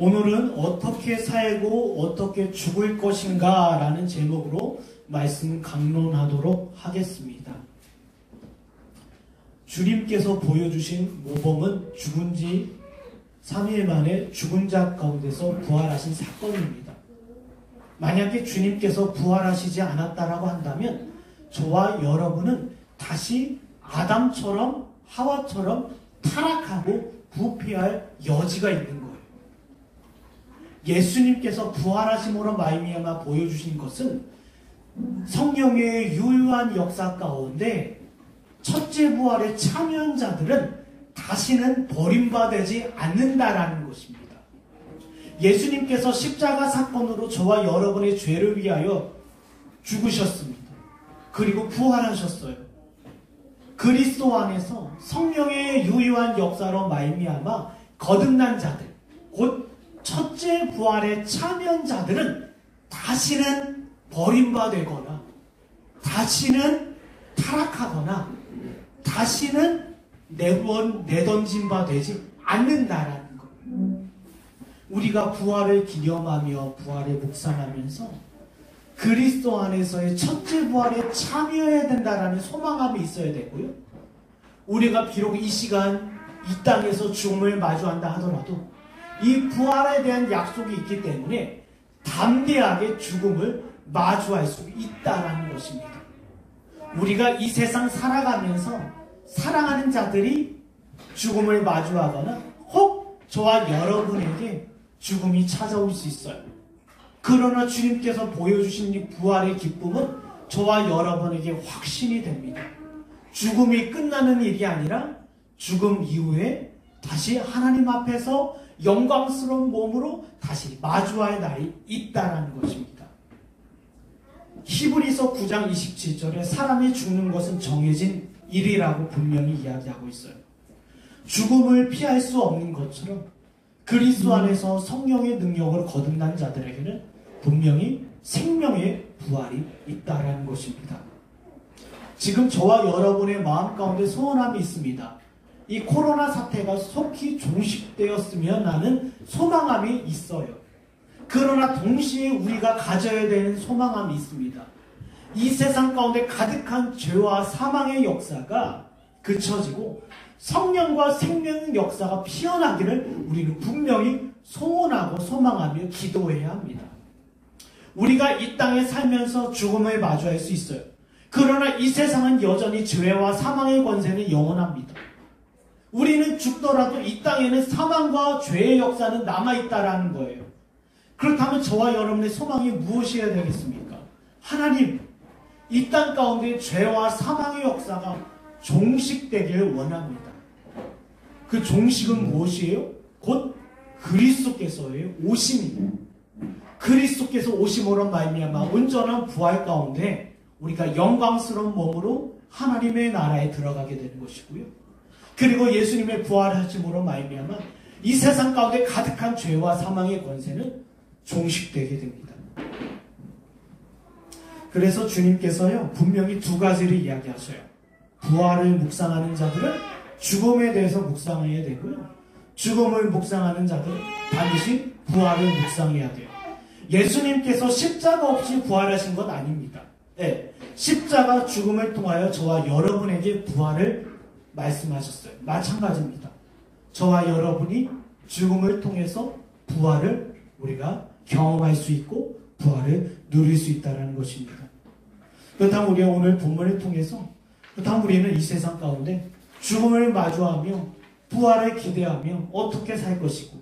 오늘은 어떻게 살고 어떻게 죽을 것인가 라는 제목으로 말씀 강론하도록 하겠습니다. 주님께서 보여주신 모범은 죽은 지 3일 만에 죽은 자 가운데서 부활하신 사건입니다. 만약에 주님께서 부활하시지 않았다라고 한다면 저와 여러분은 다시 아담처럼 하와처럼 타락하고 부패할 여지가 있는 거예요. 예수님께서 부활하심으로 말미암아 보여주신 것은 성령의 유효한 역사 가운데 첫째 부활에 참여한 자들은 다시는 버림받지 않는다라는 것입니다. 예수님께서 십자가 사건으로 저와 여러분의 죄를 위하여 죽으셨습니다. 그리고 부활하셨어요. 그리스도 안에서 성령의 유효한 역사로 말미암아 거듭난 자들, 곧 첫째 부활에 참여한 자들은 다시는 버림받거나 다시는 타락하거나 다시는 내던진 바 되지 않는다라는 거예요. 우리가 부활을 기념하며 부활을 묵상하면서 그리스도 안에서의 첫째 부활에 참여해야 된다라는 소망감이 있어야 되고요. 우리가 비록 이 시간 이 땅에서 죽음을 마주한다 하더라도 이 부활에 대한 약속이 있기 때문에 담대하게 죽음을 마주할 수 있다는 것입니다. 우리가 이 세상 살아가면서 사랑하는 자들이 죽음을 마주하거나 혹 저와 여러분에게 죽음이 찾아올 수 있어요. 그러나 주님께서 보여주신 이 부활의 기쁨은 저와 여러분에게 확신이 됩니다. 죽음이 끝나는 일이 아니라 죽음 이후에 다시 하나님 앞에서 영광스러운 몸으로 다시 마주할 날이 있다는 것입니다. 히브리서 9장 27절에 사람이 죽는 것은 정해진 일이라고 분명히 이야기하고 있어요. 죽음을 피할 수 없는 것처럼 그리스도 안에서 성령의 능력으로 거듭난 자들에게는 분명히 생명의 부활이 있다는 것입니다. 지금 저와 여러분의 마음 가운데 소원함이 있습니다. 이 코로나 사태가 속히 종식되었으면 하는 소망함이 있어요. 그러나 동시에 우리가 가져야 되는 소망함이 있습니다. 이 세상 가운데 가득한 죄와 사망의 역사가 그쳐지고 성령과 생명의 역사가 피어나기를 우리는 분명히 소원하고 소망하며 기도해야 합니다. 우리가 이 땅에 살면서 죽음을 마주할 수 있어요. 그러나 이 세상은 여전히 죄와 사망의 권세는 영원합니다. 우리는 죽더라도 이 땅에는 사망과 죄의 역사는 남아있다라는 거예요. 그렇다면 저와 여러분의 소망이 무엇이어야 되겠습니까? 하나님, 이 땅 가운데 죄와 사망의 역사가 종식되기를 원합니다. 그 종식은 무엇이에요? 곧 그리스도께서의 오심입니다. 그리스도께서 오심으로 말미암아 온전한 부활 가운데 우리가 영광스러운 몸으로 하나님의 나라에 들어가게 되는 것이고요. 그리고 예수님의 부활하심으로 말미암아 이 세상 가운데 가득한 죄와 사망의 권세는 종식되게 됩니다. 그래서 주님께서요 분명히 두 가지를 이야기하셔요. 부활을 묵상하는 자들은 죽음에 대해서 묵상해야 되고요. 죽음을 묵상하는 자들은 반드시 부활을 묵상해야 돼요. 예수님께서 십자가 없이 부활하신 것 아닙니다. 네, 십자가 죽음을 통하여 저와 여러분에게 부활을 말씀하셨어요. 마찬가지입니다. 저와 여러분이 죽음을 통해서 부활을 우리가 경험할 수 있고 부활을 누릴 수 있다는 것입니다. 그렇다면 우리가 오늘 본문을 통해서 그렇다면 우리는 이 세상 가운데 죽음을 마주하며 부활을 기대하며 어떻게 살 것이고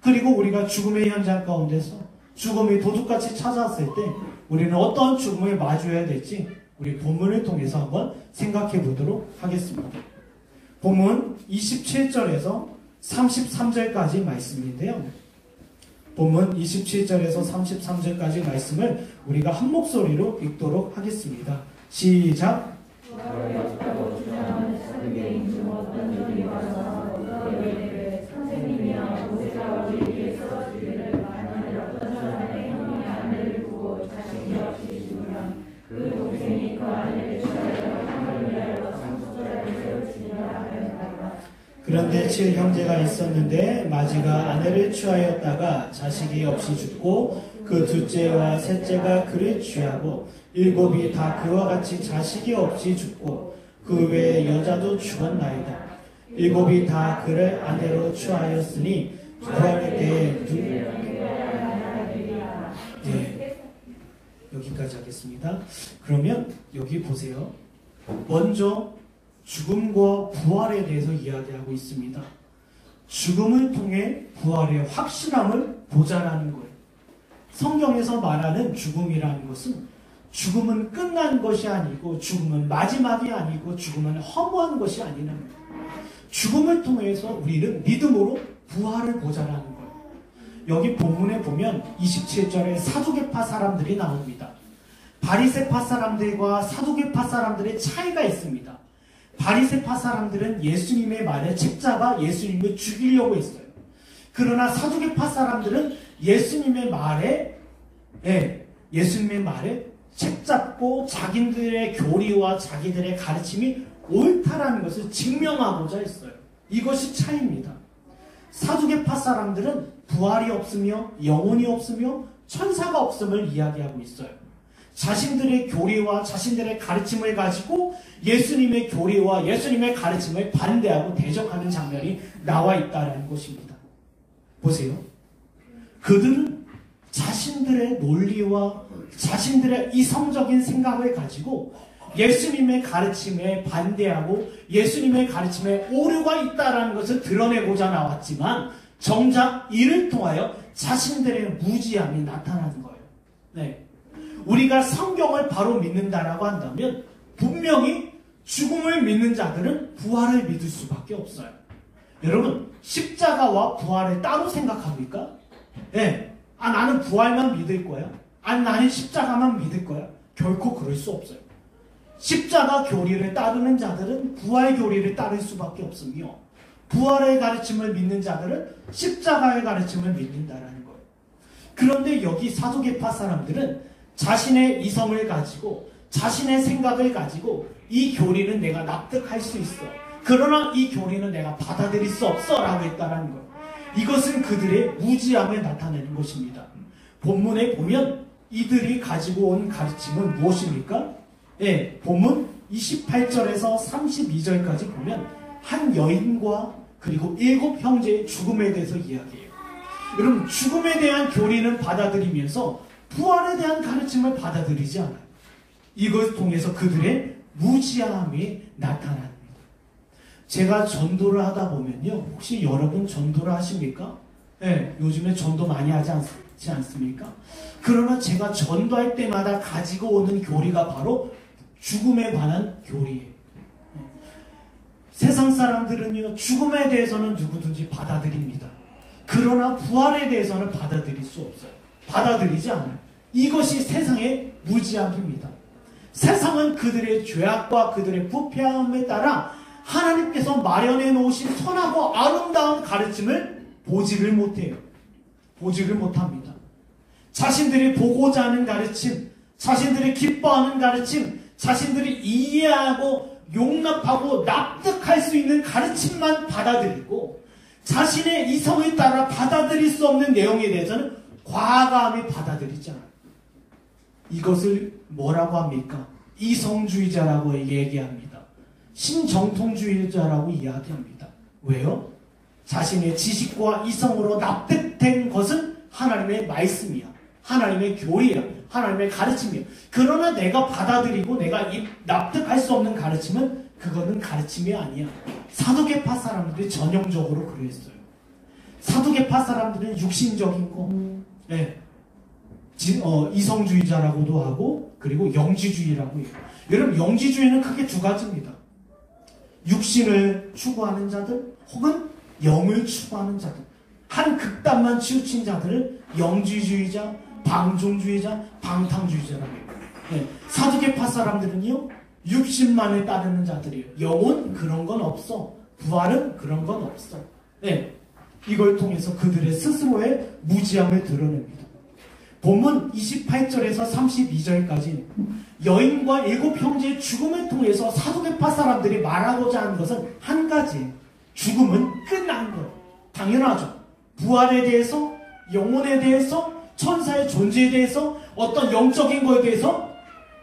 그리고 우리가 죽음의 현장 가운데서 죽음이 도둑같이 찾아왔을 때 우리는 어떤 죽음을 마주해야 될지 우리 본문을 통해서 한번 생각해 보도록 하겠습니다. 본문 27절에서 33절까지 말씀인데요. 본문 27절에서 33절까지 말씀을 우리가 한 목소리로 읽도록 하겠습니다. 시작! 그런데 7형제가 있었는데 마지가 아내를 취하였다가 자식이 없이 죽고 그 둘째와 셋째가 그를 취하고 일곱이 다 그와 같이 자식이 없이 죽고 그 외에 여자도 죽었나이다. 일곱이 다 그를 아내로 취하였으니 부활의 때에 여기까지 하겠습니다. 그러면 여기 보세요. 먼저 죽음과 부활에 대해서 이야기하고 있습니다. 죽음을 통해 부활의 확실함을 보자라는 거예요. 성경에서 말하는 죽음이라는 것은 죽음은 끝난 것이 아니고 죽음은 마지막이 아니고 죽음은 허무한 것이 아니라는 거예요. 죽음을 통해서 우리는 믿음으로 부활을 보자라는 거예요. 여기 본문에 보면 27절에 사두개파 사람들이 나옵니다. 바리새파 사람들과 사두개파 사람들의 차이가 있습니다. 바리새파 사람들은 예수님의 말에 책잡아 예수님을 죽이려고 했어요. 그러나 사두개파 사람들은 예수님의 말에 책잡고 자기들의 교리와 자기들의 가르침이 옳다라는 것을 증명하고자 했어요. 이것이 차이입니다. 사두개파 사람들은 부활이 없으며 영혼이 없으며 천사가 없음을 이야기하고 있어요. 자신들의 교리와 자신들의 가르침을 가지고 예수님의 교리와 예수님의 가르침을 반대하고 대적하는 장면이 나와 있다는 것입니다. 보세요. 그들은 자신들의 논리와 자신들의 이성적인 생각을 가지고 예수님의 가르침에 반대하고 예수님의 가르침에 오류가 있다는 것을 드러내고자 나왔지만 정작 이를 통하여 자신들의 무지함이 나타나는 거예요. 네. 우리가 성경을 바로 믿는다라고 한다면 분명히 죽음을 믿는 자들은 부활을 믿을 수밖에 없어요. 여러분, 십자가와 부활을 따로 생각합니까? 네. 나는 부활만 믿을 거야. 나는 십자가만 믿을 거야. 결코 그럴 수 없어요. 십자가 교리를 따르는 자들은 부활 교리를 따를 수밖에 없으며 부활의 가르침을 믿는 자들은 십자가의 가르침을 믿는다라는 거예요. 그런데 여기 사두개파 사람들은 자신의 이성을 가지고 자신의 생각을 가지고 이 교리는 내가 납득할 수 있어. 그러나 이 교리는 내가 받아들일 수 없어 라고 했다라는 거예요. 이것은 그들의 무지함을 나타내는 것입니다. 본문에 보면 이들이 가지고 온 가르침은 무엇입니까? 네, 본문 28절에서 32절까지 보면 한 여인과 그리고 7 형제의 죽음에 대해서 이야기해요. 여러분, 죽음에 대한 교리는 받아들이면서 부활에 대한 가르침을 받아들이지 않아요. 이것을 통해서 그들의 무지함이 나타납니다. 제가 전도를 하다 보면요. 혹시 여러분 전도를 하십니까? 네, 요즘에 전도 많이 하지 않습니까? 그러나 제가 전도할 때마다 가지고 오는 교리가 바로 죽음에 관한 교리예요. 세상 사람들은요, 죽음에 대해서는 누구든지 받아들입니다. 그러나 부활에 대해서는 받아들일 수 없어요. 받아들이지 않아요. 이것이 세상의 무지함입니다. 세상은 그들의 죄악과 그들의 부패함에 따라 하나님께서 마련해 놓으신 선하고 아름다운 가르침을 보지를 못해요. 보지를 못합니다. 자신들이 보고자 하는 가르침, 자신들이 기뻐하는 가르침, 자신들이 이해하고 용납하고 납득할 수 있는 가르침만 받아들이고 자신의 이성에 따라 받아들일 수 없는 내용에 대해서는 과감히 받아들이지 않아요. 이것을 뭐라고 합니까? 이성주의자라고 얘기합니다. 신정통주의자라고 이야기합니다. 왜요? 자신의 지식과 이성으로 납득된 것은 하나님의 말씀이야. 하나님의 교리야. 하나님의 가르침이야. 그러나 내가 받아들이고 내가 납득할 수 없는 가르침은 그거는 가르침이 아니야. 사두개파 사람들이 전형적으로 그랬어요. 사두개파 사람들은 육신적인 거, 이성주의자라고도 하고 그리고 영지주의라고 해요. 여러분, 영지주의는 크게 두 가지입니다. 육신을 추구하는 자들 혹은 영을 추구하는 자들. 한 극단만 치우친 자들을 영지주의자, 방종주의자, 방탕주의자라고 해요. 네. 사두개파 사람들은요, 육신만을 따르는 자들이에요. 영은 그런 건 없어. 부활은 그런 건 없어. 네. 이걸 통해서 그들의 스스로의 무지함을 드러냅니다. 본문 28절에서 32절까지 여인과 7 형제의 죽음을 통해서 사두개파 사람들이 말하고자 하는 것은 한 가지예요. 죽음은 끝난 거예요. 당연하죠. 부활에 대해서, 영혼에 대해서, 천사의 존재에 대해서, 어떤 영적인 거에 대해서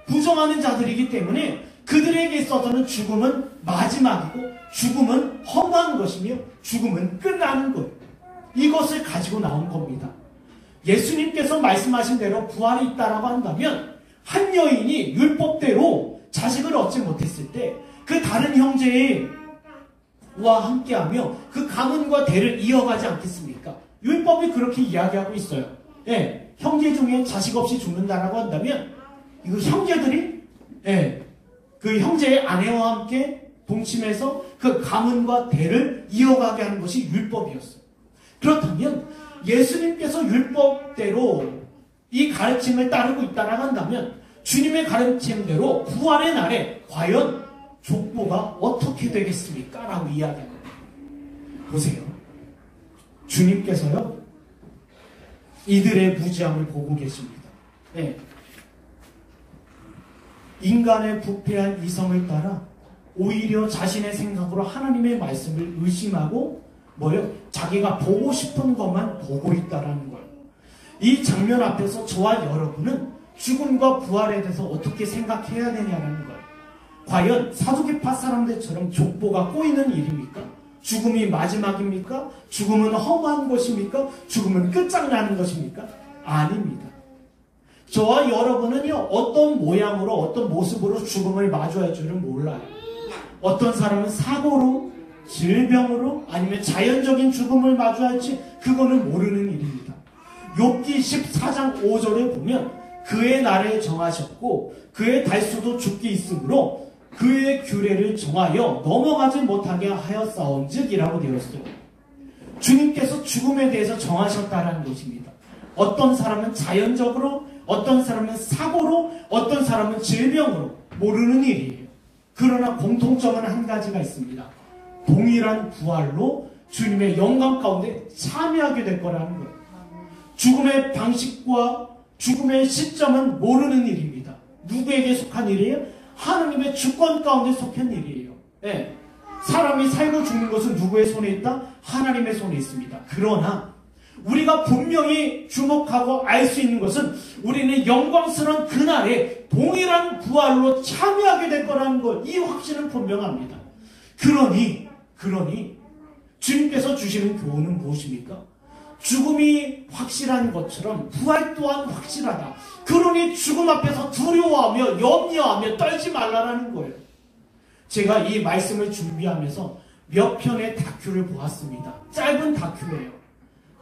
부정하는 자들이기 때문에 그들에게 있어서는 죽음은 마지막이고 죽음은 허무한 것이며 죽음은 끝나는 거예요. 이것을 가지고 나온 겁니다. 예수님께서 말씀하신 대로 부활이 있다라고 한다면 한 여인이 율법대로 자식을 얻지 못했을 때 그 다른 형제와 함께하며 그 가문과 대를 이어가지 않겠습니까? 율법이 그렇게 이야기하고 있어요. 예, 형제 중에 자식 없이 죽는다라고 한다면 이거 형제들이 그 형제의 아내와 함께 동침해서 그 가문과 대를 이어가게 하는 것이 율법이었어요. 그렇다면 예수님께서 율법대로 이 가르침을 따르고 있다라고 한다면 주님의 가르침대로 부활의 날에 과연 족보가 어떻게 되겠습니까? 라고 이야기합니다. 보세요. 주님께서요 이들의 무지함을 보고 계십니다. 네. 인간의 부패한 이성을 따라 오히려 자신의 생각으로 하나님의 말씀을 의심하고 자기가 보고 싶은 것만 보고 있다라는 거예요. 이 장면 앞에서 저와 여러분은 죽음과 부활에 대해서 어떻게 생각해야 되냐는 거예요. 과연 사두개파 사람들처럼 족보가 꼬이는 일입니까? 죽음이 마지막입니까? 죽음은 허무한 것입니까? 죽음은 끝장나는 것입니까? 아닙니다. 저와 여러분은요, 어떤 모양으로, 어떤 모습으로 죽음을 마주할 줄은 몰라요. 어떤 사람은 사고로, 질병으로, 아니면 자연적인 죽음을 마주할지, 그거는 모르는 일입니다. 욥기 14장 5절에 보면, 그의 날을 정하셨고, 그의 달수도 죽기 있으므로, 그의 규례를 정하여 넘어가지 못하게 하였사온즉 이라고 되었어요. 주님께서 죽음에 대해서 정하셨다는 것입니다. 어떤 사람은 자연적으로, 어떤 사람은 사고로, 어떤 사람은 질병으로 모르는 일이에요. 그러나 공통점은 한 가지가 있습니다. 동일한 부활로 주님의 영광 가운데 참여하게 될 거라는 거예요. 죽음의 방식과 죽음의 시점은 모르는 일입니다. 누구에게 속한 일이에요? 하나님의 주권 가운데 속한 일이에요. 네. 사람이 살고 죽는 것은 누구의 손에 있다? 하나님의 손에 있습니다. 그러나 우리가 분명히 주목하고 알 수 있는 것은 우리는 영광스러운 그날에 동일한 부활로 참여하게 될 거라는 것, 이 확신은 분명합니다. 그러니 주님께서 주시는 교훈은 무엇입니까? 죽음이 확실한 것처럼 부활 또한 확실하다. 그러니 죽음 앞에서 두려워하며 염려하며 떨지 말라라는 거예요. 제가 이 말씀을 준비하면서 몇 편의 다큐를 보았습니다. 짧은 다큐예요.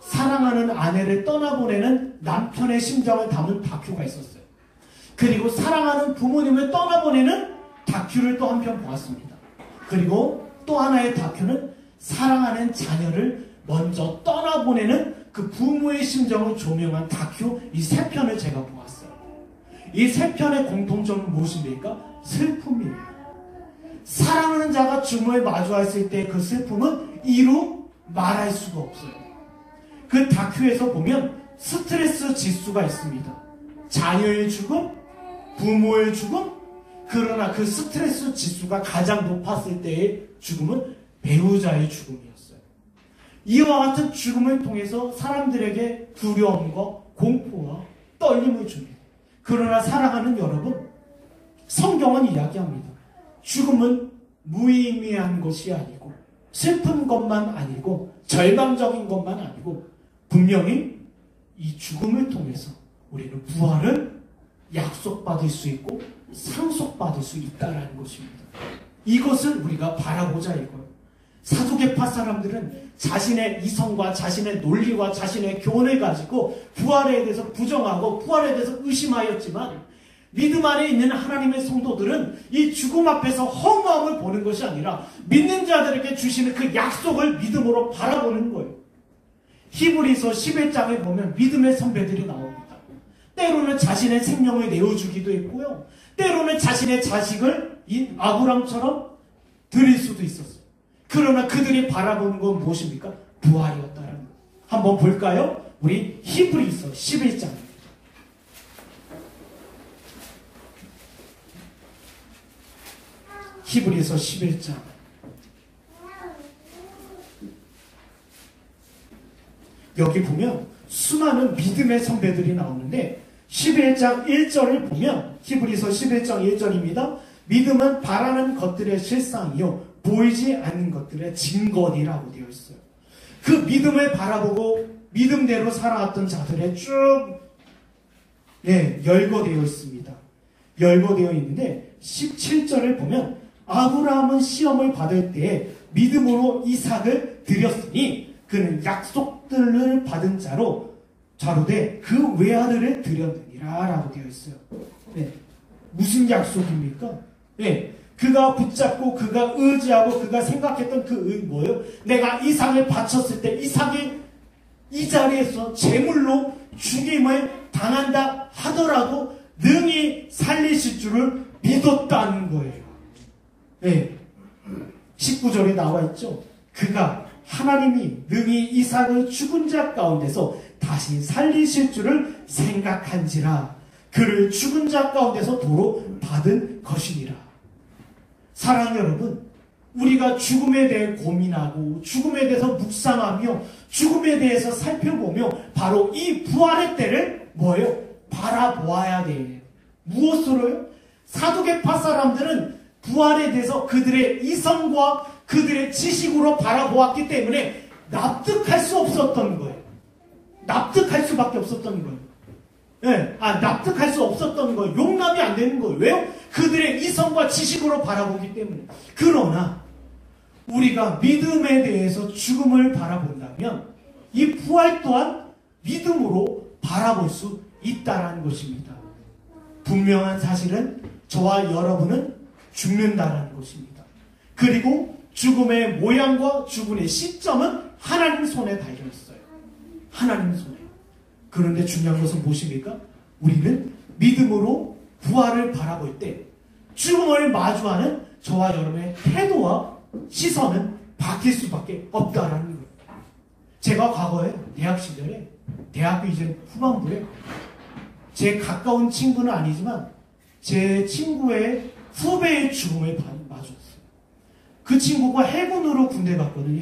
사랑하는 아내를 떠나보내는 남편의 심정을 담은 다큐가 있었어요. 그리고 사랑하는 부모님을 떠나보내는 다큐를 또 한 편 보았습니다. 그리고 또 하나의 다큐는 사랑하는 자녀를 먼저 떠나보내는 그 부모의 심정을 조명한 다큐, 이 세 편을 제가 보았어요. 이 세 편의 공통점은 무엇입니까? 슬픔이에요. 사랑하는 자가 죽음을 마주했을 때 그 슬픔은 이루 말할 수가 없어요. 그 다큐에서 보면 스트레스 지수가 있습니다. 자녀의 죽음, 부모의 죽음, 그러나 그 스트레스 지수가 가장 높았을 때의 죽음은 배우자의 죽음이었어요. 이와 같은 죽음을 통해서 사람들에게 두려움과 공포와 떨림을 줍니다. 그러나 사랑하는 여러분, 성경은 이야기합니다. 죽음은 무의미한 것이 아니고 슬픈 것만 아니고 절망적인 것만 아니고 분명히 이 죽음을 통해서 우리는 부활을 약속받을 수 있고 상속받을 수 있다는 것입니다. 이것을 우리가 바라보자 이거예요. 사두개파 사람들은 자신의 이성과 자신의 논리와 자신의 교훈을 가지고 부활에 대해서 부정하고 부활에 대해서 의심하였지만 믿음 안에 있는 하나님의 성도들은 이 죽음 앞에서 허무함을 보는 것이 아니라 믿는 자들에게 주시는 그 약속을 믿음으로 바라보는 거예요. 히브리서 11장에 보면 믿음의 선배들이 나옵니다. 때로는 자신의 생명을 내어주기도 했고요. 때로는 자신의 자식을 아브람처럼 드릴 수도 있었어요. 그러나 그들이 바라보는 건 무엇입니까? 부활이었다는 거. 한번 볼까요? 우리 히브리서 11장. 히브리서 11장 여기 보면 수많은 믿음의 선배들이 나오는데 11장 1절을 보면 히브리서 11장 1절입니다. 믿음은 바라는 것들의 실상이요 보이지 않는 것들의 증거니라고 되어 있어요. 그 믿음을 바라보고 믿음대로 살아왔던 자들의 쭉 열거되어 있습니다. 열거되어 있는데 17절을 보면 아브라함은 시험을 받을 때에 믿음으로 이삭을 드렸으니 그는 약속들을 받은 자로되 그 외아들을 드렸느니라 라고 되어 있어요. 무슨 약속입니까? 그가 붙잡고 그가 의지하고 그가 생각했던 뭐예요? 내가 이삭을 바쳤을 때 이삭이 이 자리에서 제물로 죽임을 당한다 하더라도 능히 살리실 줄을 믿었다는 거예요. 19절에 나와 있죠. 그가 하나님이 능히 이삭을 죽은 자 가운데서 다시 살리실 줄을 생각한지라 그를 죽은 자 가운데서 도로 받은 것이니라. 사랑하는 여러분, 우리가 죽음에 대해 고민하고 죽음에 대해서 묵상하며 죽음에 대해서 살펴보며 바로 이 부활의 때를 뭐예요? 바라보아야 돼요. 무엇으로요? 사두개파 사람들은 부활에 대해서 그들의 이성과 그들의 지식으로 바라보았기 때문에 납득할 수 없었던 거예요. 납득할 수밖에 없었던 거예요. 납득할 수 없었던 거예요. 용납이 안 되는 거예요. 왜요? 그들의 이성과 지식으로 바라보기 때문에. 그러나 우리가 믿음에 대해서 죽음을 바라본다면 이 부활 또한 믿음으로 바라볼 수 있다는 것입니다. 분명한 사실은 저와 여러분은 죽는다는 것입니다. 그리고 죽음의 모양과 죽음의 시점은 하나님 손에 달려있어요. 하나님 손에. 그런데 중요한 것은 무엇입니까? 우리는 믿음으로 부활을 바라볼 때 죽음을 마주하는 저와 여러분의 태도와 시선은 바뀔 수밖에 없다라는 거예요. 제가 과거에 대학 시절에 대학교 이제 후반부에 제 가까운 친구는 아니지만 제 친구의 후배의 죽음을 마주했어요. 그 친구가 해군으로 군대 갔거든요.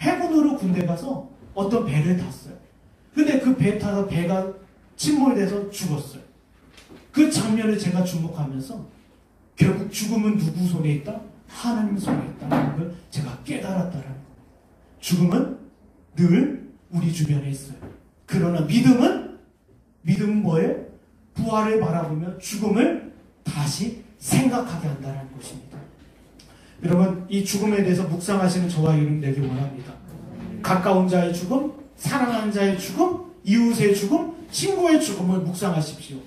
해군으로 군대 가서 어떤 배를 탔어요. 근데 그 배 타서 배가 침몰돼서 죽었어요. 그 장면을 제가 주목하면서 결국 죽음은 누구 손에 있다? 하나님 손에 있다는 걸 제가 깨달았다라는 거예요. 죽음은 늘 우리 주변에 있어요. 그러나 믿음은 뭐예요? 부활을 바라보며 죽음을 다시 생각하게 한다는 것입니다. 여러분, 이 죽음에 대해서 묵상하시는 저와 여러분 되길 원합니다. 가까운 자의 죽음, 사랑하는 자의 죽음, 이웃의 죽음, 친구의 죽음을 묵상하십시오.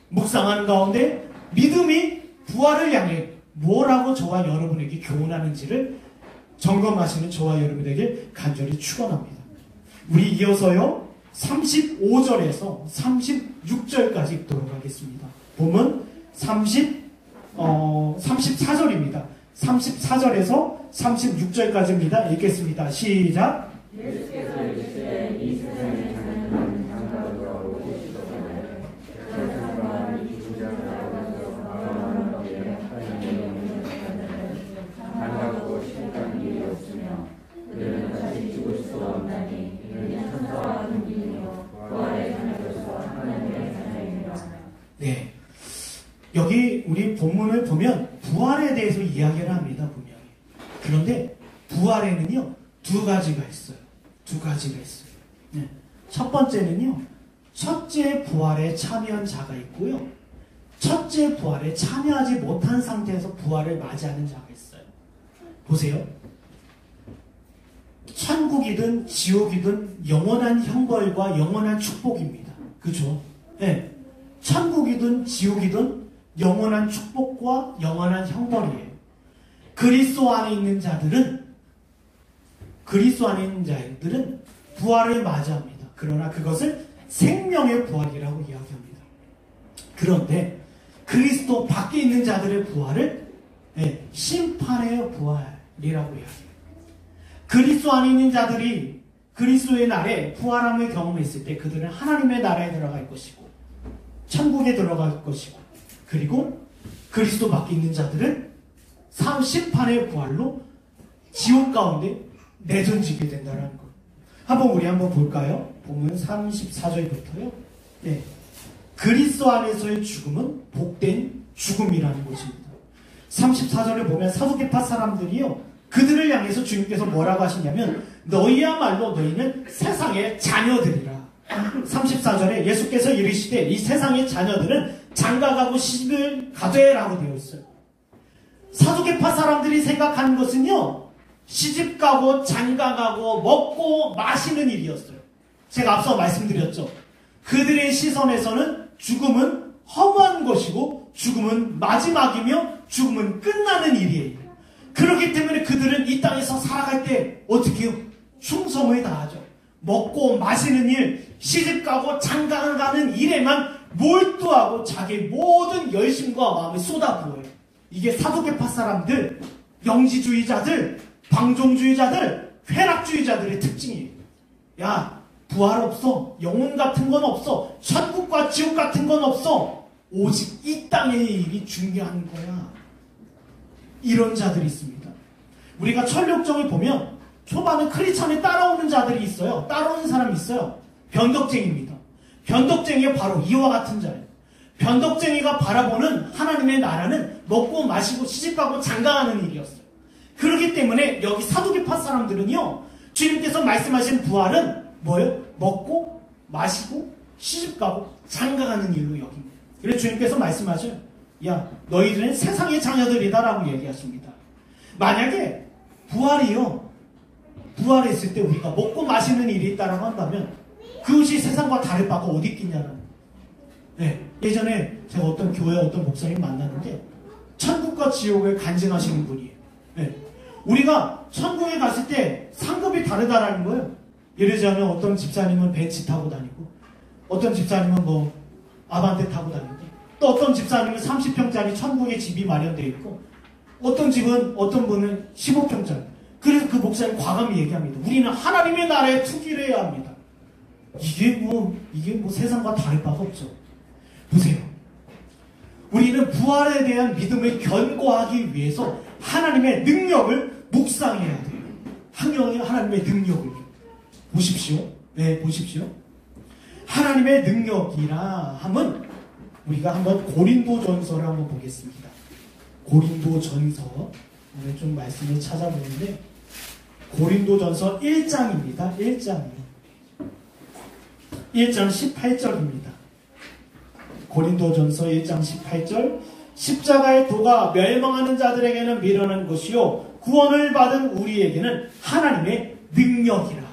묵상하는 가운데 믿음이 부활을 향해 뭐라고 저와 여러분에게 교훈하는지를 점검하시는 저와 여러분에게 간절히 축원합니다. 우리 이어서요 35절에서 36절까지 읽도록 하겠습니다. 본문 34절입니다. 34절에서 36절까지입니다. 읽겠습니다. 시작. 예수께서 이르시되 이 세상에 사는 자는 장가로 돌아오시도다. 그러나 이 죽은 자를 알아서 마음을 얻기에 하나님의 영을 받는 장가고 시간 일이 없으며 그들은 다시 죽을 수 없나니 이는 천사와 동기이며 부활의 하나님으로서 하나님의 자녀이니라. 네. 여기 우리 본문을 보면 부활에 대해서 이야기를 합니다. 분명히. 그런데 부활에는요 두 가지가 있어요. 네. 첫 번째는요 첫째 부활에 참여한 자가 있고요 첫째 부활에 참여하지 못한 상태에서 부활을 맞이하는 자가 있어요. 보세요. 천국이든 지옥이든 영원한 형벌과 영원한 축복입니다. 그죠? 네. 천국이든 지옥이든 영원한 축복과 영원한 형벌이에요. 그리스도 안에 있는 자들은 부활을 맞이합니다. 그러나 그것을 생명의 부활이라고 이야기합니다. 그런데 그리스도 밖에 있는 자들의 부활을 심판의 부활이라고 이야기해요. 그리스도 안에 있는 자들이 그리스도의 날에 부활함을 경험했을 때 그들은 하나님의 나라에 들어갈 것이고 천국에 들어갈 것이고 그리고 그리스도 밖에 있는 자들은 심판의 부활로 지옥 가운데 내던지게 된다는 것. 우리 한번 볼까요? 보면 34절부터요. 네. 그리스도 안에서의 죽음은 복된 죽음이라는 것입니다. 34절에 보면 사두개파 사람들이요, 그들을 향해서 주님께서 뭐라고 하시냐면 너희야말로 너희는 세상의 자녀들이라. 34절에 예수께서 이르시되 이 세상의 자녀들은 장가가고 시집을 가되라고 되어 있어요. 사두개파 사람들이 생각하는 것은요, 시집가고 장가가고 먹고 마시는 일이었어요. 제가 앞서 말씀드렸죠. 그들의 시선에서는 죽음은 허무한 것이고 죽음은 마지막이며 죽음은 끝나는 일이에요. 그렇기 때문에 그들은 이 땅에서 살아갈 때 어떻게 해요? 충성을 다하죠. 먹고 마시는 일, 시집가고 장가가는 일에만 몰두하고 자기 모든 열심과 마음을 쏟아부어요. 이게 사두개파 사람들, 영지주의자들, 방종주의자들, 쾌락주의자들의 특징이에요. 야, 부활 없어. 영혼 같은 건 없어. 천국과 지옥 같은 건 없어. 오직 이 땅의 일이 중요한 거야. 이런 자들이 있습니다. 우리가 천력정을 보면 초반에 크리스천에 따라오는 자들이 있어요. 따라오는 사람이 있어요. 변덕쟁이입니다. 변덕쟁이가 바로 이와 같은 자예요. 변덕쟁이가 바라보는 하나님의 나라는 먹고 마시고 시집가고 장가가는 일이었어요. 그렇기 때문에 여기 사두개파 사람들은요, 주님께서 말씀하신 부활은 뭐예요? 먹고 마시고 시집가고 장가가는 일로 여깁니다. 그래서 주님께서 말씀하셔요. 야, 너희들은 세상의 자녀들이다 라고 얘기하십니다. 만약에 부활했을 때 우리가 먹고 마시는 일이 있다라고 한다면 그것이 세상과 다를 바가 어디 있겠냐는. 네, 예전에 제가 어떤 교회 어떤 목사님 만났는데 천국과 지옥을 간증하시는 분이에요. 네, 우리가 천국에 갔을 때 상급이 다르다라는 거예요. 예를 들자면 어떤 집사님은 벤츠 타고 다니고, 어떤 집사님은 뭐 아반떼 타고 다니고, 또 어떤 집사님은 30평짜리 천국에 집이 마련되어 있고, 어떤 분은 15평짜리. 그래서 그 목사님 과감히 얘기합니다. 우리는 하나님의 나라에 투기를 해야 합니다. 이게 뭐 세상과 다를 바가 없죠. 보세요. 우리는 부활에 대한 믿음을 견고하기 위해서 하나님의 능력을 묵상해야 돼요. 하나님의 능력을. 보십시오. 네, 보십시오. 하나님의 능력이라 하면 우리가 한번 고린도전서를 한번 보겠습니다. 고린도전서, 오늘 좀 말씀을 찾아보는데 고린도전서 1장입니다. 1장이요. 1장 18절입니다. 고린도전서 1장 18절. 십자가의 도가 멸망하는 자들에게는 미련한 것이요 구원을 받은 우리에게는 하나님의 능력이라.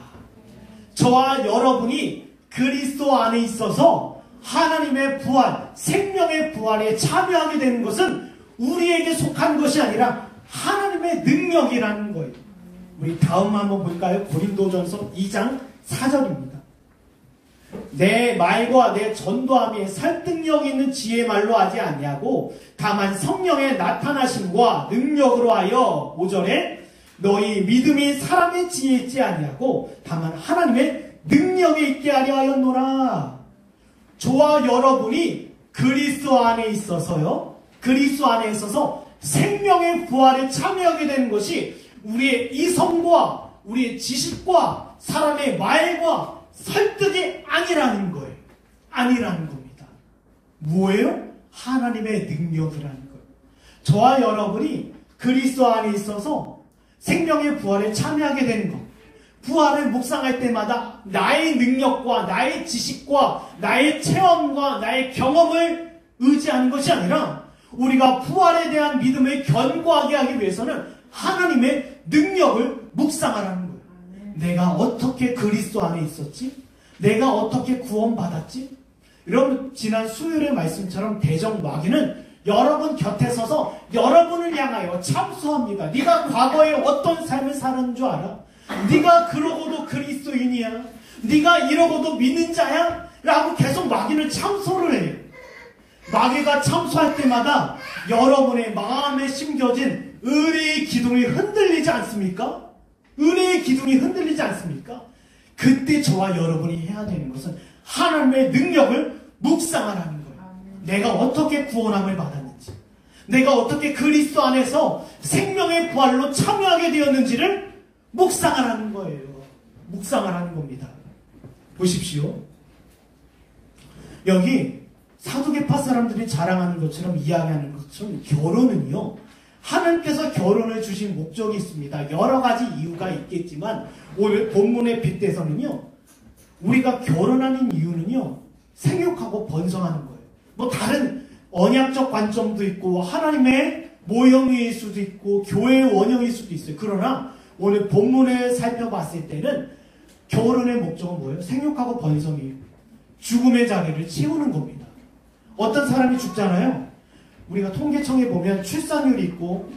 저와 여러분이 그리스도 안에 있어서 하나님의 부활, 생명의 부활에 참여하게 되는 것은 우리에게 속한 것이 아니라 하나님의 능력이라는 거예요. 우리 다음 한번 볼까요? 고린도전서 2장 4절입니다. 내 말과 내 전도함이 설득력 있는 지혜의 말로 하지 아니하고 다만 성령의 나타나심과 능력으로 하여 5절에 너희 믿음이 사람의 지혜에 있지 아니하고 다만 하나님의 능력에 있게 하려 하였노라. 저와 여러분이 그리스도 안에 있어서요, 그리스도 안에 있어서 생명의 부활에 참여하게 되는 것이 우리의 이성과 우리의 지식과 사람의 말과 설득이 아니라는 거예요. 아니라는 겁니다. 뭐예요? 하나님의 능력이라는 거예요. 저와 여러분이 그리스도 안에 있어서 생명의 부활에 참여하게 되는 것, 부활을 묵상할 때마다 나의 능력과 나의 지식과 나의 체험과 나의 경험을 의지하는 것이 아니라 우리가 부활에 대한 믿음을 견고하게 하기 위해서는 하나님의 능력을 묵상하라는 거예요. 내가 어떻게 그리스도 안에 있었지? 내가 어떻게 구원받았지? 여러분, 지난 수요일의 말씀처럼 대적마귀는 여러분 곁에 서서 여러분을 향하여 참소합니다. 네가 과거에 어떤 삶을 살았는 줄 알아? 네가 그러고도 그리스도인이야? 네가 이러고도 믿는 자야? 라고 계속 마귀는 참소를 해요. 마귀가 참소할 때마다 여러분의 마음에 심겨진 은혜의 기둥이 흔들리지 않습니까? 은혜의 기둥이 흔들리지 않습니까? 그때 저와 여러분이 해야 되는 것은 하나님의 능력을 묵상하라는 거예요. 내가 어떻게 구원함을 받았는지, 내가 어떻게 그리스도 안에서 생명의 부활로 참여하게 되었는지를 묵상하라는 거예요. 묵상을 하는 겁니다. 보십시오. 여기 사두개파 사람들이 자랑하는 것처럼 이야기하는 것처럼 결혼은요, 하나님께서 결혼을 주신 목적이 있습니다. 여러 가지 이유가 있겠지만 오늘 본문에 빗대서는요, 우리가 결혼하는 이유는요, 생육하고 번성하는 거예요. 뭐 다른 언약적 관점도 있고 하나님의 모형일 수도 있고 교회의 원형일 수도 있어요. 그러나 오늘 본문에 살펴봤을 때는 결혼의 목적은 뭐예요? 생육하고 번성이에요. 죽음의 자리를 채우는 겁니다. 어떤 사람이 죽잖아요. 우리가 통계청에 보면 출산율이 있고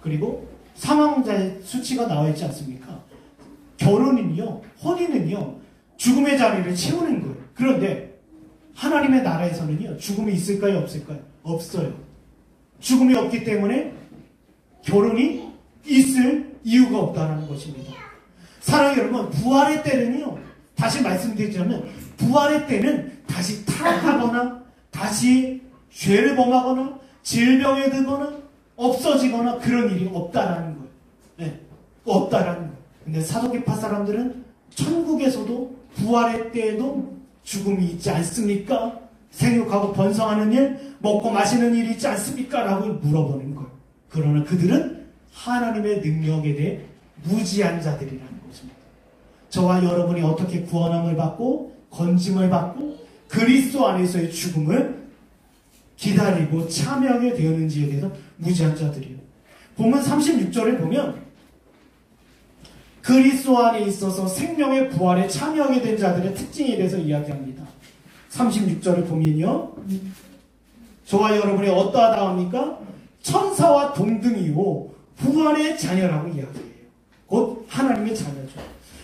그리고 사망자의 수치가 나와 있지 않습니까? 결혼은요, 혼인은요, 죽음의 자리를 채우는 거예요. 그런데 하나님의 나라에서는요, 죽음이 있을까요, 없을까요? 없어요. 죽음이 없기 때문에 결혼이 있을 이유가 없다는 것입니다. 사랑하는 여러분, 부활의 때는요, 다시 말씀드리자면 부활의 때는 다시 타락하거나 다시 죄를 범하거나 질병에 들거나 없어지거나 그런 일이 없다라는 거예요. 네, 없다라는 거예요. 근데 사도계파 사람들은 천국에서도 부활의 때에도 죽음이 있지 않습니까? 생육하고 번성하는 일, 먹고 마시는 일이 있지 않습니까? 라고 물어보는 거예요. 그러나 그들은 하나님의 능력에 대해 무지한 자들이라는 것입니다. 저와 여러분이 어떻게 구원함을 받고 건짐을 받고 그리스도 안에서의 죽음을 기다리고 참여하게 되었는지에 대해서 무지한 자들이에요. 본문 36절에 보면 그리스도 안에 있어서 생명의 부활에 참여하게 된 자들의 특징에 대해서 이야기합니다. 36절을 보면요, 저와 여러분이 어떠하다 합니까? 천사와 동등이요 부활의 자녀라고 이야기해요. 곧 하나님의 자녀죠.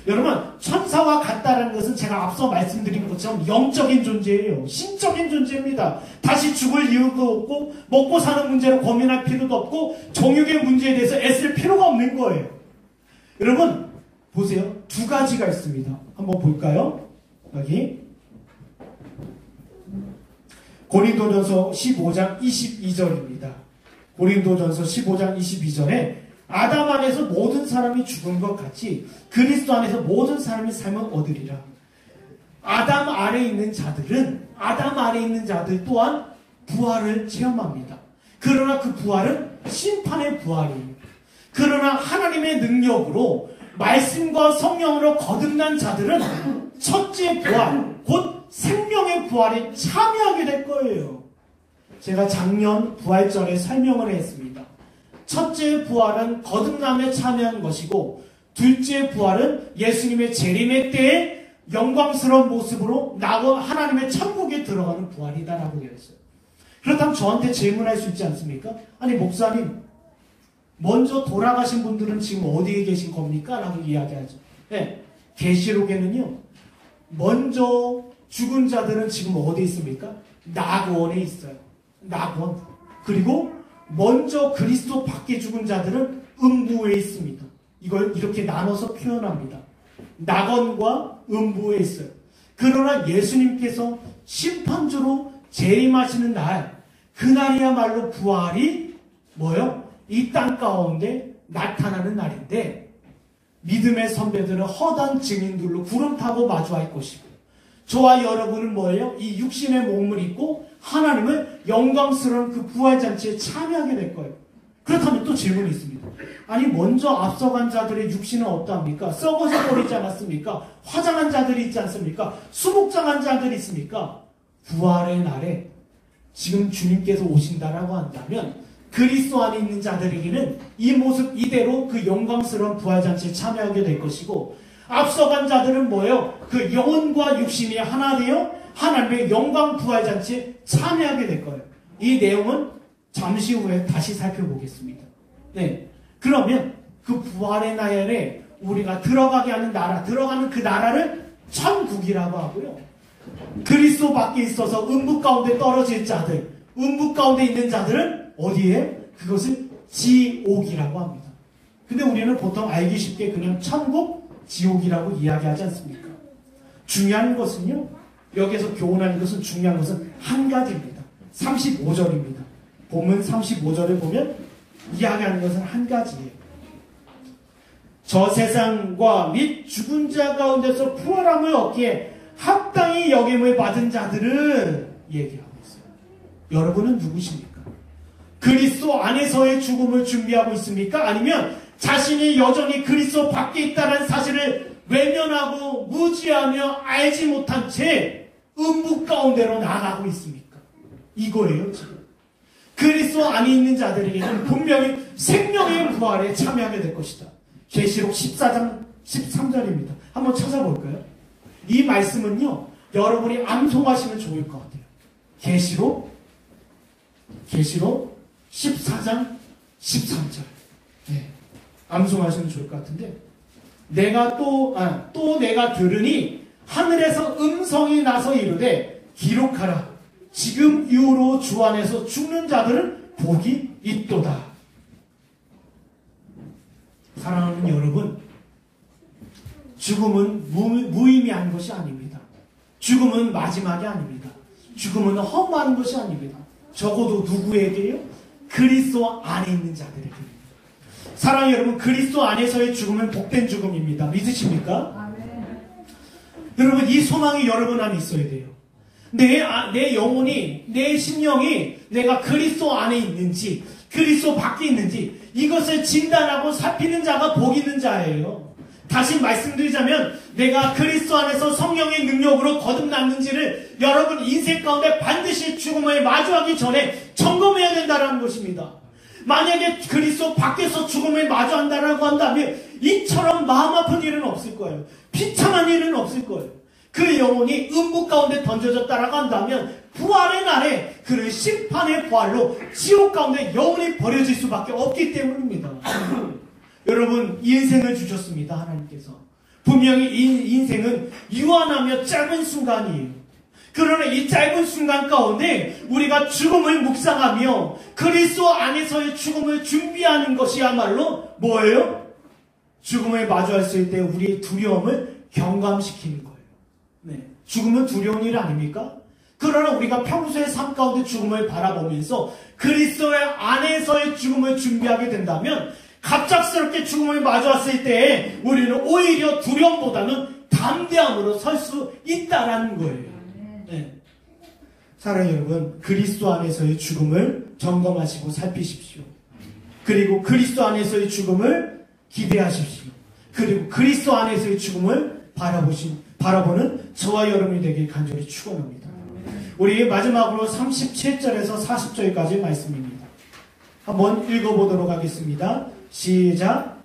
여러분, 천사와 같다라는 것은 제가 앞서 말씀드린 것처럼 영적인 존재예요. 신적인 존재입니다. 다시 죽을 이유도 없고 먹고 사는 문제로 고민할 필요도 없고 정욕의 문제에 대해서 애쓸 필요가 없는 거예요. 여러분 보세요. 두 가지가 있습니다. 한번 볼까요? 여기 고린도전서 15장 22절입니다. 고린도전서 15장 22절에 아담 안에서 모든 사람이 죽은 것 같이 그리스도 안에서 모든 사람이 삶을 얻으리라. 아담 아래에 있는 자들 또한 부활을 체험합니다. 그러나 그 부활은 심판의 부활이에요. 그러나 하나님의 능력으로 말씀과 성령으로 거듭난 자들은 첫째 부활, 곧 생명의 부활에 참여하게 될 거예요. 제가 작년 부활절에 설명을 했습니다. 첫째 부활은 거듭남에 참여한 것이고 둘째 부활은 예수님의 재림의 때에 영광스러운 모습으로 나와 하나님의 천국에 들어가는 부활이다라고 되어 있어요. 그렇다면 저한테 질문할 수 있지 않습니까? 아니 목사님, 먼저 돌아가신 분들은 지금 어디에 계신 겁니까? 라고 이야기하죠. 네, 계시록에는요, 먼저 죽은 자들은 지금 어디 있습니까? 낙원에 있어요. 낙원. 그리고 먼저 그리스도 밖에 죽은 자들은 음부에 있습니다. 이걸 이렇게 나눠서 표현합니다. 낙원과 음부에 있어요. 그러나 예수님께서 심판주로 재림하시는 날, 그날이야말로 부활이 뭐요? 이 땅 가운데 나타나는 날인데 믿음의 선배들은 허다한 증인들로 구름 타고 마주할 것이고 저와 여러분은 뭐예요? 이 육신의 몸을 입고 하나님을 영광스러운 그 부활잔치에 참여하게 될 거예요. 그렇다면 또 질문이 있습니다. 아니 먼저 앞서간 자들의 육신은 어떠합니까? 썩어져 버리지 않았습니까? 화장한 자들이 있지 않습니까? 수복장한 자들이 있습니까? 부활의 날에 지금 주님께서 오신다라고 한다면 그리스도 안에 있는 자들에게는 이 모습 이대로 그 영광스러운 부활잔치에 참여하게 될 것이고 앞서간 자들은 뭐예요? 그 영혼과 육신이 하나 되어 하나님의 영광 부활잔치에 참여하게 될 거예요. 이 내용은 잠시 후에 다시 살펴보겠습니다. 네, 그러면 그 부활의 날에 우리가 들어가게 하는 나라, 들어가는 그 나라를 천국이라고 하고요. 그리스도 밖에 있어서 음부 가운데 떨어질 자들, 음부 가운데 있는 자들은 어디에? 그것을 지옥이라고 합니다. 근데 우리는 보통 알기 쉽게 그냥 천국, 지옥이라고 이야기하지 않습니까? 중요한 것은요, 여기서 교훈하는 것은 중요한 것은 한 가지입니다. 35절입니다. 본문 35절을 보면 이야기하는 것은 한 가지예요. 저 세상과 및 죽은 자 가운데서 부활함을 얻기에 합당히 여김을 받은 자들은 얘기하고 있어요. 여러분은 누구십니까? 그리스도 안에서의 죽음을 준비하고 있습니까? 아니면 자신이 여전히 그리스도 밖에 있다는 사실을 외면하고 무지하며 알지 못한 채 음부 가운데로 나가고 있습니까? 이거예요, 지금. 그리스도 안에 있는 자들에게는 분명히 생명의 부활에 참여하게 될 것이다. 계시록 14장 13절입니다. 한번 찾아볼까요? 이 말씀은요, 여러분이 암송하시면 좋을 것 같아요. 계시록 14장 13절. 네. 암송하시면 좋을 것 같은데, 내가 또 내가 들으니 하늘에서 음성이 나서 이르되 기록하라. 지금 이후로 주 안에서 죽는 자들은 복이 있도다. 사랑하는 여러분, 죽음은 무의미한 것이 아닙니다. 죽음은 마지막이 아닙니다. 죽음은 허무한 것이 아닙니다. 적어도 누구에게요? 그리스도 안에 있는 자들에게. 사랑하는 여러분, 그리스도 안에서의 죽음은 복된 죽음입니다. 믿으십니까? 아멘. 여러분, 이 소망이 여러분 안에 있어야 돼요. 내 영혼이, 내 심령이 내가 그리스도 안에 있는지, 그리스도 밖에 있는지 이것을 진단하고 살피는 자가 복 있는 자예요. 다시 말씀드리자면 내가 그리스도 안에서 성령의 능력으로 거듭났는지를 여러분 인생 가운데 반드시 죽음을 마주하기 전에 점검해야 된다는 것입니다. 만약에 그리스도 밖에서 죽음을 마주한다라고 한다면 이처럼 마음 아픈 일은 없을 거예요. 비참한 일은 없을 거예요. 그 영혼이 음부 가운데 던져졌다라고 한다면 부활의 날에 그는 심판의 부활로 지옥 가운데 영혼이 버려질 수밖에 없기 때문입니다. 여러분, 이 인생을 주셨습니다. 하나님께서. 분명히 이 인생은 유한하며 짧은 순간이에요. 그러나 이 짧은 순간 가운데 우리가 죽음을 묵상하며 그리스도 안에서의 죽음을 준비하는 것이야말로 뭐예요? 죽음을 마주했을 때 우리의 두려움을 경감시키는 거예요. 네. 죽음은 두려운 일 아닙니까? 그러나 우리가 평소의 삶 가운데 죽음을 바라보면서 그리스도의 안에서의 죽음을 준비하게 된다면 갑작스럽게 죽음을 마주했을 때 우리는 오히려 두려움보다는 담대함으로 설 수 있다라는 거예요. 네. 사랑하는 여러분, 그리스도 안에서의 죽음을 점검하시고 살피십시오. 그리고 그리스도 안에서의 죽음을 기대하십시오. 그리고 그리스도 안에서의 죽음을 바라보는 저와 여러분이 되길 간절히 축원합니다. 우리 마지막으로 37절에서 40절까지 말씀입니다. 한번 읽어보도록 하겠습니다. 시작.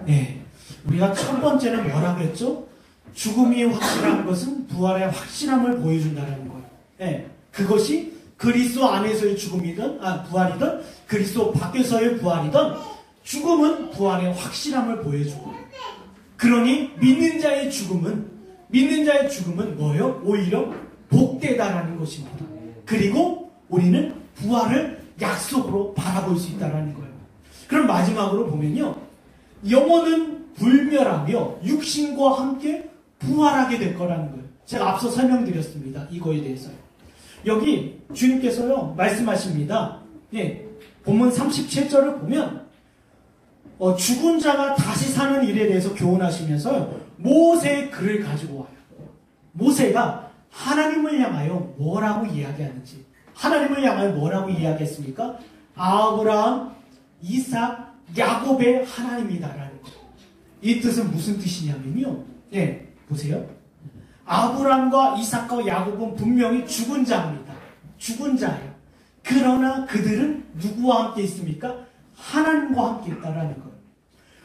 네, 우리가 첫 번째는 뭐라고 했죠? 죽음이 확실한 것은 부활의 확실함을 보여준다는 거예요. 네, 그것이 그리스도 안에서의 죽음이든 부활이든 그리스도 밖에서의 부활이든 죽음은 부활의 확실함을 보여주고, 그러니 믿는 자의 죽음은 뭐예요? 오히려 복되다라는 것입니다. 그리고 우리는 부활을 약속으로 바라볼 수 있다는 거예요. 그럼 마지막으로 보면요, 영혼은 불멸하며 육신과 함께 부활하게 될 거라는 거예요. 제가 앞서 설명드렸습니다. 이거에 대해서요. 여기 주님께서요 말씀하십니다. 예, 본문 37절을 보면 죽은 자가 다시 사는 일에 대해서 교훈하시면서 모세의 글을 가지고 와요. 모세가 하나님을 향하여 뭐라고 이야기하는지, 하나님을 향하여 뭐라고 이야기했습니까? 아브라함, 이삭, 야곱의 하나님이다라는 거예요. 이 뜻은 무슨 뜻이냐면요, 예, 보세요. 아브라함과 이삭과 야곱은 분명히 죽은 자입니다. 죽은 자예요. 그러나 그들은 누구와 함께 있습니까? 하나님과 함께 있다라는 거예요.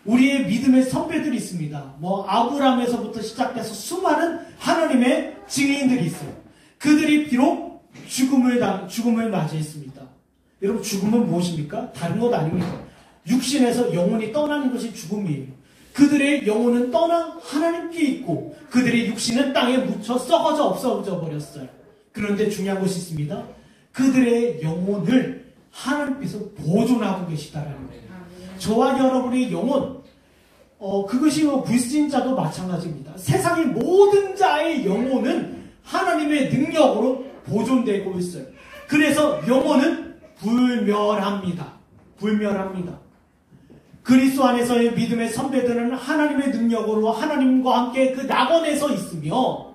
우리의 믿음의 선배들이 있습니다. 아브라함에서부터 시작해서 수많은 하나님의 증인들이 있어요. 그들이 비록 죽음을 맞이했습니다. 여러분, 죽음은 무엇입니까? 다른 것 아닙니다. 육신에서 영혼이 떠나는 것이 죽음이에요. 그들의 영혼은 떠나 하나님께 있고 그들의 육신은 땅에 묻혀 썩어져 없어져 버렸어요. 그런데 중요한 것이 있습니다. 그들의 영혼을 하나님께서 보존하고 계시다라는 거예요. 저와 여러분의 영혼, 그것이 불신자도 마찬가지입니다. 세상의 모든 자의 영혼은 하나님의 능력으로 보존되고 있어요. 그래서 영혼은 불멸합니다. 불멸합니다. 그리스도 안에서의 믿음의 선배들은 하나님의 능력으로 하나님과 함께 그 낙원에서 있으며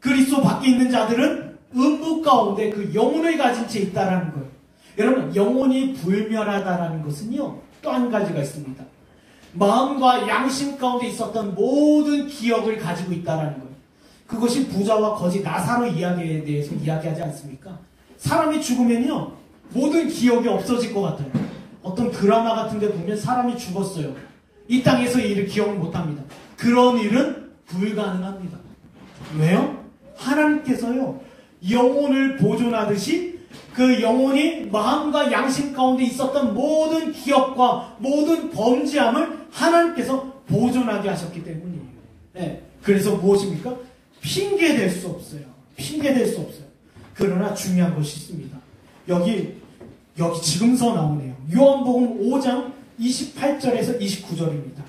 그리스도 밖에 있는 자들은 음부 가운데 그 영혼을 가진 채 있다라는 거예요. 여러분, 영혼이 불멸하다라는 것은요, 또 한 가지가 있습니다. 마음과 양심 가운데 있었던 모든 기억을 가지고 있다라는 거예요. 그것이 부자와 거지 나사로 이야기에 대해서 이야기하지 않습니까? 사람이 죽으면요, 모든 기억이 없어질 것 같아요. 어떤 드라마 같은 데 보면 사람이 죽었어요. 이 땅에서 이 일을 기억 못합니다. 그런 일은 불가능합니다. 왜요? 하나님께서요, 영혼을 보존하듯이 그 영혼이 마음과 양심 가운데 있었던 모든 기억과 모든 범죄함을 하나님께서 보존하게 하셨기 때문이에요. 네. 그래서 무엇입니까? 핑계댈 수 없어요. 핑계댈 수 없어요. 그러나 중요한 것이 있습니다. 여기 지금서 나오네요. 요한복음 5장 28절에서 29절입니다.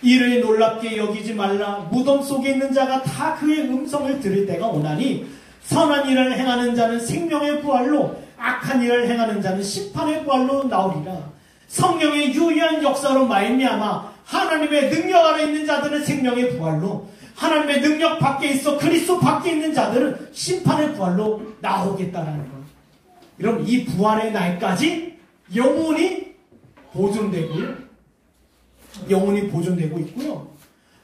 이를 놀랍게 여기지 말라. 무덤 속에 있는 자가 다 그의 음성을 들을 때가 오나니 선한 일을 행하는 자는 생명의 부활로 악한 일을 행하는 자는 심판의 부활로 나오리라. 성령의 유의한 역사로 말미암아 하나님의 능력 아래 있는 자들은 생명의 부활로, 하나님의 능력 밖에 있어 그리스도 밖에 있는 자들은 심판의 부활로 나오겠다라는 것. 여러분, 이 부활의 날까지 영혼이 보존되고요. 영혼이 보존되고 있고요.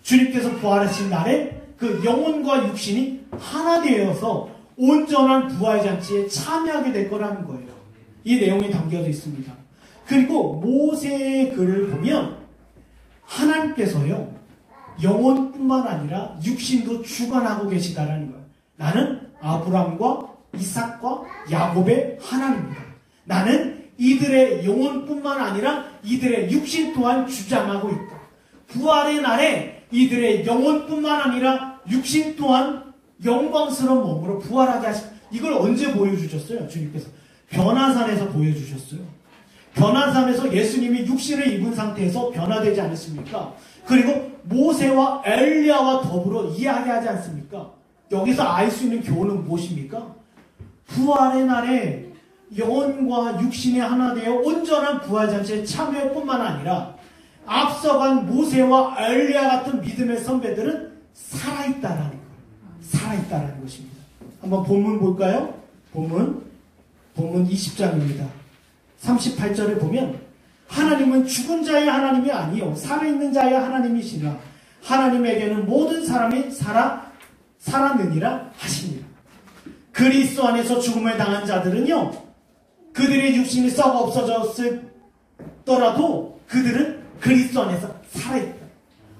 주님께서 부활하신 날에 그 영혼과 육신이 하나 되어서 온전한 부활잔치에 참여하게 될 거라는 거예요. 이 내용이 담겨져 있습니다. 그리고 모세의 글을 보면 하나님께서요, 영혼뿐만 아니라 육신도 주관하고 계시다라는 거예요. 나는 아브람과 이삭과 야곱의 하나님입니다. 나는 이들의 영혼뿐만 아니라 이들의 육신 또한 주장하고 있다. 부활의 날에 이들의 영혼뿐만 아니라 육신 또한 영광스러운 몸으로 부활하게 하셨다. 이걸 언제 보여주셨어요? 주님께서 변화산에서 보여주셨어요. 변화산에서 예수님이 육신을 입은 상태에서 변화되지 않으십니까? 그리고 모세와 엘리야와 더불어 이야기하지 않습니까? 여기서 알 수 있는 교훈은 무엇입니까? 부활의 날에 영혼과 육신이 하나 되어 온전한 부활잔치에 참여할 뿐만 아니라 앞서간 모세와 엘리야 같은 믿음의 선배들은 살아있다라는 거예요. 살아있다라는 것입니다. 한번 본문 볼까요? 본문 20장입니다. 38절에 보면 하나님은 죽은 자의 하나님이 아니요 살아있는 자의 하나님이시라. 하나님에게는 모든 사람이 살았느니라 하시니라. 그리스도 안에서 죽음을 당한 자들은요, 그들의 육신이 썩어 없어졌더라도 그들은 그리스도 안에서 살아있다.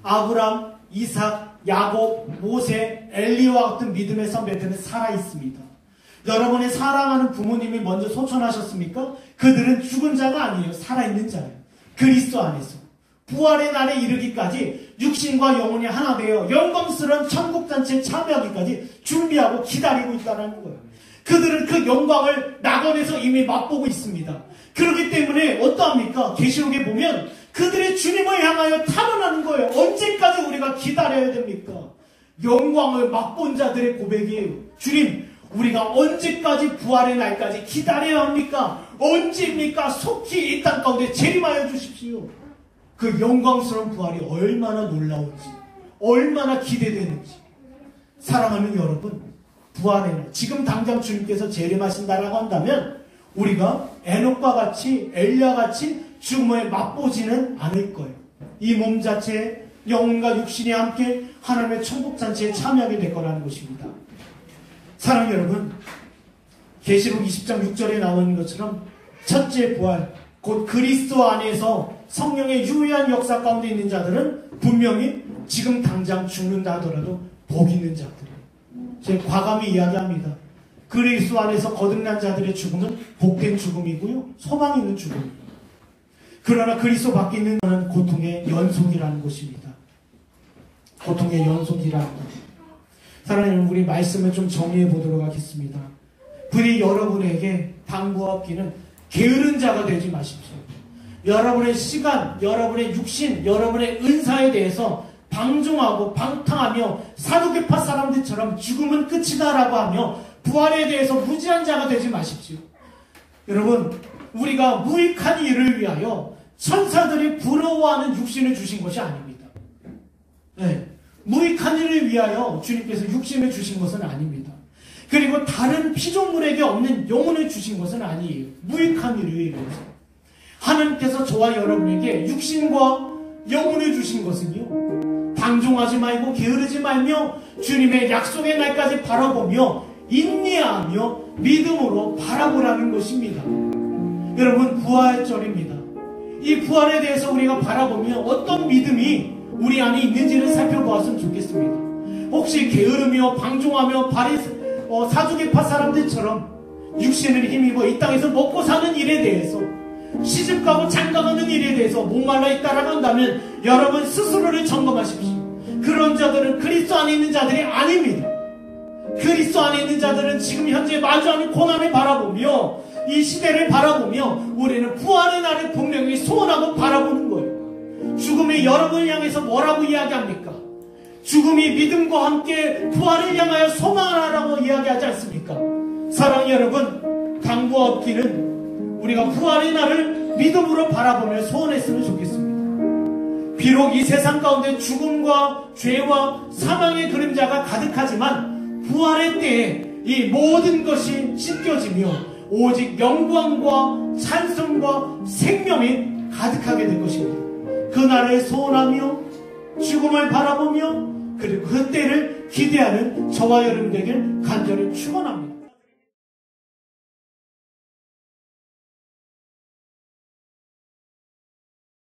아브람, 이삭, 야곱, 모세, 엘리와 같은 믿음의 선배들은 살아있습니다. 여러분의 사랑하는 부모님이 먼저 소천하셨습니까? 그들은 죽은 자가 아니에요. 살아있는 자예요. 그리스도 안에서 부활의 날에 이르기까지 육신과 영혼이 하나 되어 영광스러운 천국잔치에 참여하기까지 준비하고 기다리고 있다는 거예요. 그들은 그 영광을 낙원에서 이미 맛보고 있습니다. 그렇기 때문에 어떠합니까? 계시록에 보면 그들의 주님을 향하여 탄원하는 거예요. 언제까지 우리가 기다려야 됩니까? 영광을 맛본 자들의 고백이에요. 주님, 우리가 언제까지 부활의 날까지 기다려야 합니까? 언제입니까? 속히 이 땅 가운데 재림하여 주십시오. 그 영광스러운 부활이 얼마나 놀라운지, 얼마나 기대되는지. 사랑하는 여러분, 부활의 날, 지금 당장 주님께서 재림하신다라고 한다면 우리가 에녹과 같이, 엘리야 같이 죽음을 맛보지는 않을 거예요. 이 몸 자체에 영혼과 육신이 함께 하나님의 천국잔치에 참여하게 될 거라는 것입니다. 사랑하는 여러분, 계시록 20장 6절에 나오는 것처럼 첫째 부활, 곧 그리스도 안에서 성령의 유의한 역사 가운데 있는 자들은 분명히 지금 당장 죽는다 하더라도 복 있는 자들이에요. 제가 과감히 이야기합니다. 그리스도 안에서 거듭난 자들의 죽음은 복된 죽음이고요, 소망 있는 죽음입니다. 그러나 그리스도 밖에 있는 것은 고통의 연속이라는 것입니다. 고통의 연속이라는 것. 사랑하는 여러분, 우리 말씀을 좀 정리해 보도록 하겠습니다. 부디 여러분에게 당부하기는 게으른 자가 되지 마십시오. 여러분의 시간, 여러분의 육신, 여러분의 은사에 대해서 방종하고 방탕하며 사두개파 사람들처럼 죽음은 끝이다라고 하며 부활에 대해서 무지한 자가 되지 마십시오. 여러분, 우리가 무익한 일을 위하여 천사들이 부러워하는 육신을 주신 것이 아닙니다. 네, 무익한 일을 위하여 주님께서 육신을 주신 것은 아닙니다. 그리고 다른 피조물에게 없는 영혼을 주신 것은 아니에요. 무익한 일을 위해서. 하나님께서 저와 여러분에게 육신과 영혼을 주신 것은요, 방종하지 말고 게으르지 말며 주님의 약속의 날까지 바라보며 인내하며 믿음으로 바라보라는 것입니다. 여러분, 부활절입니다. 이 부활에 대해서 우리가 바라보며 어떤 믿음이 우리 안에 있는지를 살펴보았으면 좋겠습니다. 혹시 게으르며 방종하며 사두개파 사람들처럼 육신을 힘입어 이 땅에서 먹고 사는 일에 대해서, 시집가고 장가가는 일에 대해서 목말라 있다라고 한다면 여러분 스스로를 점검하십시오. 그런 자들은 그리스도 안에 있는 자들이 아닙니다. 그리스도 안에 있는 자들은 지금 현재 마주하는 고난을 바라보며 이 시대를 바라보며 우리는 부활의 날을 분명히 소원하고 바라보는 거예요. 죽음이 여러분을 향해서 뭐라고 이야기합니까? 죽음이 믿음과 함께 부활을 향하여 소망하라고 이야기하지 않습니까? 사랑하는 여러분, 당부하기는 우리가 부활의 날을 믿음으로 바라보며 소원했으면 좋겠습니다. 비록 이 세상 가운데 죽음과 죄와 사망의 그림자가 가득하지만 부활의 때에 이 모든 것이 씻겨지며 오직 영광과 찬송과 생명이 가득하게 될 것입니다. 그날을 소원하며 죽음을 바라보며 그리고 그 때를 기대하는 저와 여러분 되길 간절히 축원합니다.